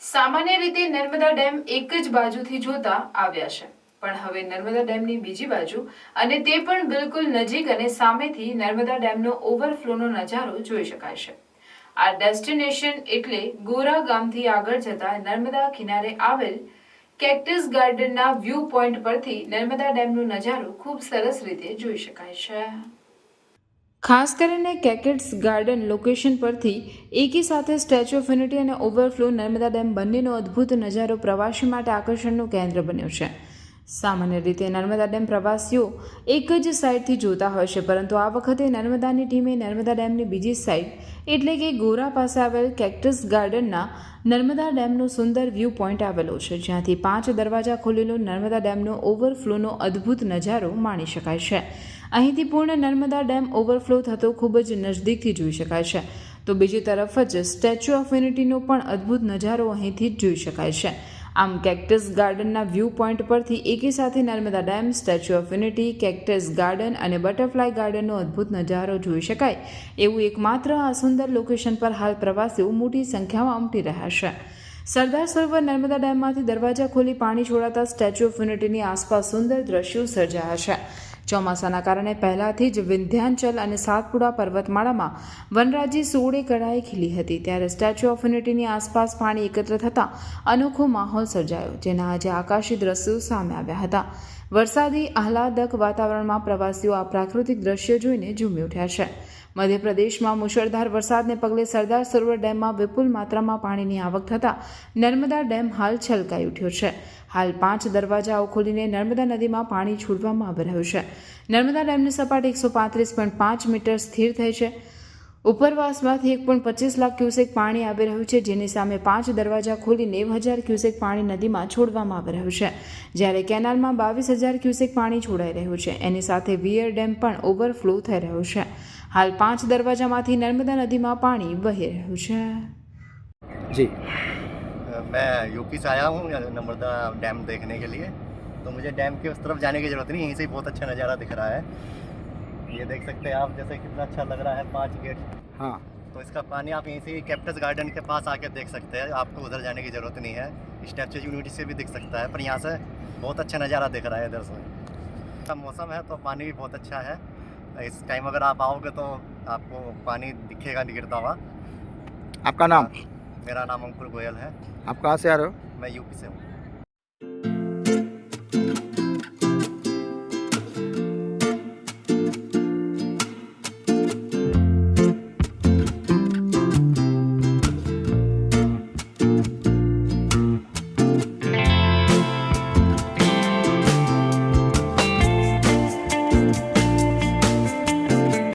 સામાન્ય રીતે નર્મદા ડેમ એક જ બાજુથી જોતા આવ્યા છે, પણ હવે નર્મદા ડેમની બીજી બાજુ અને તે પણ બિલકુલ નજીક અને સામેથી નર્મદા ડેમનો ઓવરફ્લોનો નજારો જોઈ શકાય છે. આ ડેસ્ટિનેશન એટલે ગોરા ગામથી આગળ જતા નર્મદા કિનારે આવેલ કેક્ટસ ગાર્ડનના વ્યૂ પોઈન્ટ પરથી નર્મદા ડેમનો નજારો ખૂબ સરસ રીતે જોઈ શકાય છે. ખાસ કરીને કેકેટ્સ ગાર્ડન લોકેશન પરથી એકી સાથે સ્ટેચ્યુ ઓફ યુનિટી અને ઓવરફ્લો નર્મદા ડેમ બંનેનો અદ્ભુત નજારો પ્રવાસી માટે આકર્ષણનું કેન્દ્ર બન્યો છે. સામાન્ય રીતે નર્મદા ડેમ પ્રવાસીઓ એક જ સાઈડથી જોતા હોય છે, પરંતુ આ વખતે નર્મદાની ટીમે નર્મદા ડેમની બીજી સાઈડ એટલે કે ગોરા પાસે આવેલ કેક્ટસ ગાર્ડનના નર્મદા ડેમનો સુંદર વ્યૂ પોઈન્ટ આવેલો છે, જ્યાંથી 5 દરવાજા ખોલેલો નર્મદા ડેમનો ઓવરફ્લોનો અદ્ભુત નજારો માણી શકાય છે. અહીંથી પૂર્ણ નર્મદા ડેમ ઓવરફ્લો થતો ખૂબ જ નજદીકથી જોઈ શકાય છે, તો બીજી તરફ જ સ્ટેચ્યુ ઓફ યુનિટીનો પણ અદ્ભુત નજારો અહીંથી જ જોઈ શકાય છે. આમ કેક્ટસ ગાર્ડનના વ્યૂ પોઈન્ટ પરથી એકી સાથે Narmada dam, statue of unity, cactus garden અને બટરફ્લાય ગાર્ડનનો અદ્ભુત નજારો જોઈ શકાય એવું એકમાત્ર આ સુંદર લોકેશન પર હાલ પ્રવાસીઓ મોટી સંખ્યામાં ઉમટી રહ્યા છે. સરદાર સરોવર નર્મદા ડેમમાંથી દરવાજા ખોલી પાણી છોડાતા સ્ટેચ્યુ ઓફ યુનિટીની આસપાસ સુંદર દ્રશ્યો સર્જાયા છે. ચોમાસાના કારણે પહેલાથી જ વિંધ્યાચલ અને સાતપુડા પર્વતમાળામાં વનરાજી સોળે કળાએ ખીલી હતી, ત્યારે સ્ટેચ્યુ ઓફ યુનિટીની આસપાસ પાણી એકત્ર થતાં અનોખો માહોલ સર્જાયો, જેના આજે આકાશી દ્રશ્યો સામે આવ્યા હતા. વરસાદી આહલાદક વાતાવરણમાં પ્રવાસીઓ આ પ્રાકૃતિક દ્રશ્ય જોઈને ઝૂમી ઉઠ્યા છે. મધ્યપ્રદેશમાં મુશળધાર વરસાદને પગલે સરદાર સરોવર ડેમમાં વિપુલ માત્રામાં પાણીની આવક થતાં નર્મદા ડેમ હાલ છલકાઈ ઉઠ્યો છે. હાલ 5 દરવાજાઓ ખોલીને નર્મદા નદીમાં પાણી છોડવામાં આવી રહ્યું છે. નર્મદા ડેમની સપાટી 135.5 મીટર સ્થિર થઈ છે. ઉપરવાસમાંથી 1.25 લાખ ક્યુસેક પાણી આવી રહ્યું છે, જેની સામે 5 દરવાજા ખોલી 90,000 ક્યુસેક પાણી નદીમાં છોડવામાં આવી રહ્યું છે, જ્યારે કેનાલમાં 22,000 ક્યુસેક પાણી છોડાઈ રહ્યું છે. એની સાથે વિયર ડેમ પણ ઓવરફ્લો થઈ રહ્યો છે. હાલ 5 દરવાજામાંથી નર્મદા નદીમાં પાણી વહી રહ્યું છે. जी मैं यूपी से आया हूँ नर्मदा डैम देखने के लिए, तो मुझे डैम के उस तरफ जाने की ज़रूरत नहीं, यहीं से बहुत अच्छा नज़ारा दिख रहा है. ये देख सकते हैं आप, जैसे कितना अच्छा लग रहा है 5 गेट. हाँ, तो इसका पानी आप यहीं से कैक्टस गार्डन के पास आके देख सकते हैं, आपको उधर जाने की ज़रूरत नहीं है. स्टैच्यू ऑफ यूनिटी से भी दिख सकता है, पर यहाँ से बहुत अच्छा नज़ारा दिख रहा है इधर से. अच्छा मौसम है तो पानी भी बहुत अच्छा है. इस टाइम अगर आप आओगे तो आपको पानी दिखेगा गिरता हुआ. आपका नाम? मेरा नाम अंकुर गोयल है. आप कहाँ से आ रहे हो? मैं यूपी से हूँ.